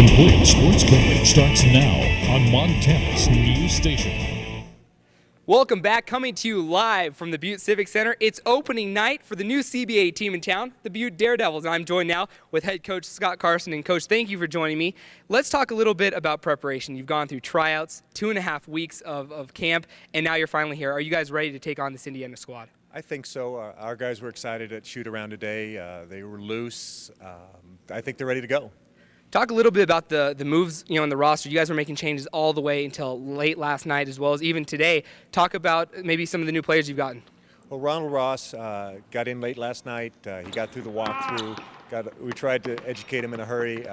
Complete sports coverage starts now on Montana's news station. Welcome back, coming to you live from the Butte Civic Center. It's opening night for the new CBA team in town, the Butte Daredevils. I'm joined now with head coach Scott Carson. And coach, thank you for joining me. Let's talk a little bit about preparation. You've gone through tryouts, 2.5 weeks of camp, and now you're finally here. Are you guys ready to take on this Indiana squad? I think so. Our guys were excited at shoot around today. They were loose. I think they're ready to go. Talk a little bit about the moves, in the roster. You guys were making changes all the way until late last night, as well as even today. Talk about maybe some of the new players you've gotten. Well, Ronald Ross got in late last night. He got through the walkthrough. We tried to educate him in a hurry.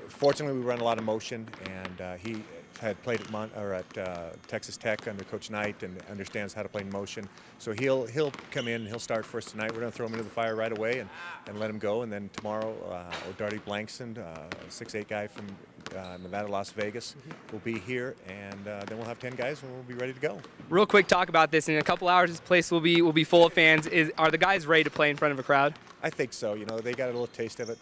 Fortunately, we run a lot of motion, and he had played at Texas Tech under Coach Knight and understands how to play in motion. So he'll come in and he'll start first tonight. We're going to throw him into the fire right away and let him go. And then tomorrow, O'Darty Blankson, 6'8" guy from Nevada, Las Vegas, will be here. And then we'll have 10 guys and we'll be ready to go. Real quick talk about this. In a couple hours, this place will be full of fans. Are the guys ready to play in front of a crowd? I think so. They got a little taste of it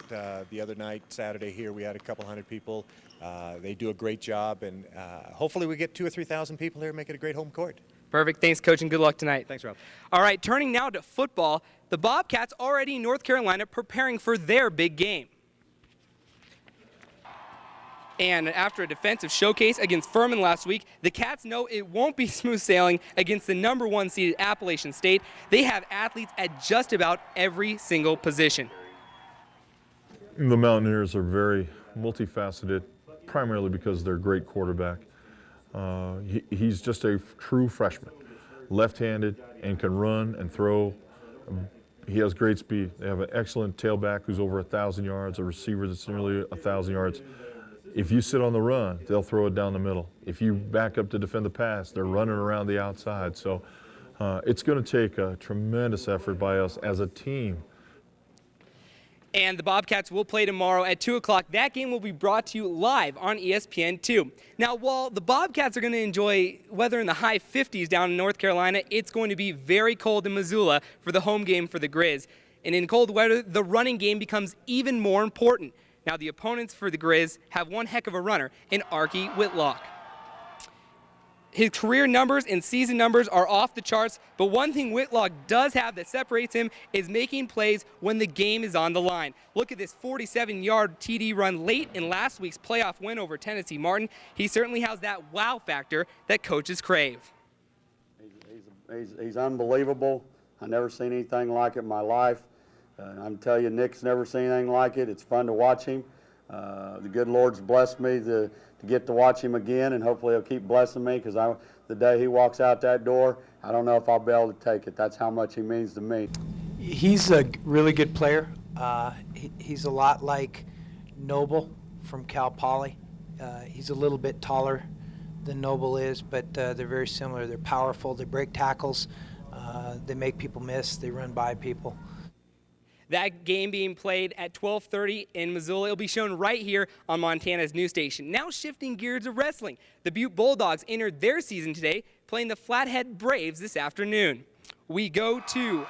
the other night, Saturday here. We had a couple hundred people. They do a great job, and hopefully we get 2,000 or 3,000 people here and make it a great home court. Perfect. Thanks, Coach, and good luck tonight. Thanks, Rob. All right, turning now to football. The Bobcats already in North Carolina preparing for their big game. And after a defensive showcase against Furman last week, the Cats know it won't be smooth sailing against the #1 seeded Appalachian State. They have athletes at just about every single position. The Mountaineers are very multifaceted, primarily because they're a great quarterback. He's just a true freshman, left-handed, and can run and throw. He has great speed. They have an excellent tailback who's over 1,000 yards, a receiver that's nearly 1,000 yards. If you sit on the run, they'll throw it down the middle. If you back up to defend the pass, they're running around the outside. So it's going to take a tremendous effort by us as a team. And the Bobcats will play tomorrow at 2 o'clock. That game will be brought to you live on ESPN2. Now, while the Bobcats are going to enjoy weather in the high 50s down in North Carolina, it's going to be very cold in Missoula for the home game for the Grizz. And in cold weather, the running game becomes even more important. Now, the opponents for the Grizz have one heck of a runner in Archie Whitlock. His career numbers and season numbers are off the charts, but one thing Whitlock does have that separates him is making plays when the game is on the line. Look at this 47-yard TD run late in last week's playoff win over Tennessee Martin. He certainly has that wow factor that coaches crave. He's unbelievable. I've never seen anything like it in my life. I'm telling you, Nick's never seen anything like it. It's fun to watch him. The good Lord's blessed me to get to watch him again, and hopefully he'll keep blessing me, because the day he walks out that door, I don't know if I'll be able to take it. That's how much he means to me. He's a really good player. He's a lot like Noble from Cal Poly. He's a little bit taller than Noble is, but they're very similar. They're powerful. They break tackles. They make people miss. They run by people. That game being played at 12:30 in Missoula. It'll be shown right here on Montana's news station. Now shifting gears to wrestling. The Butte Bulldogs entered their season today, playing the Flathead Braves this afternoon. We go to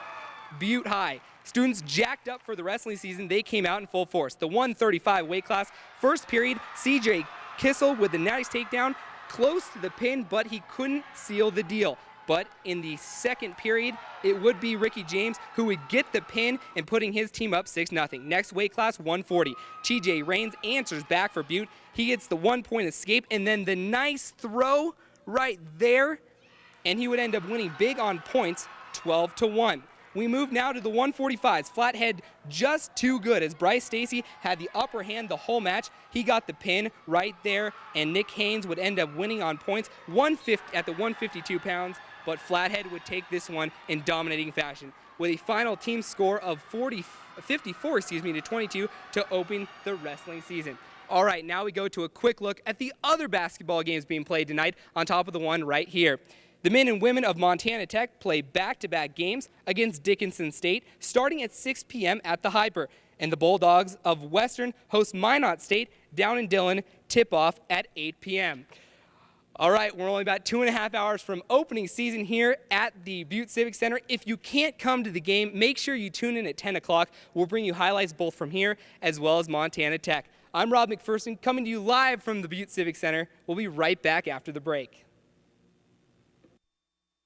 Butte High. Students jacked up for the wrestling season. They came out in full force. The 135 weight class. First period, CJ Kissel with the nice takedown, close to the pin, but he couldn't seal the deal. But in the second period, it would be Ricky James who would get the pin and putting his team up 6-0. Next weight class, 140. TJ Raines answers back for Butte. He gets the 1-point escape and then the nice throw right there, and he would end up winning big on points, 12-1. We move now to the 145s. Flathead just too good, as Bryce Stacy had the upper hand the whole match. He got the pin right there, and Nick Haynes would end up winning on points, 150 at the 152 pounds. But Flathead would take this one in dominating fashion with a final team score of 54 to 22 to open the wrestling season. All right, now we go to a quick look at the other basketball games being played tonight on top of the one right here. The men and women of Montana Tech play back-to-back games against Dickinson State starting at 6 p.m. at the Hyper. And the Bulldogs of Western host Minot State down in Dillon, tip-off at 8 p.m. All right, we're only about 2.5 hours from opening season here at the Butte Civic Center. If you can't come to the game, make sure you tune in at 10 o'clock. We'll bring you highlights both from here as well as Montana Tech. I'm Rob McPherson, coming to you live from the Butte Civic Center. We'll be right back after the break.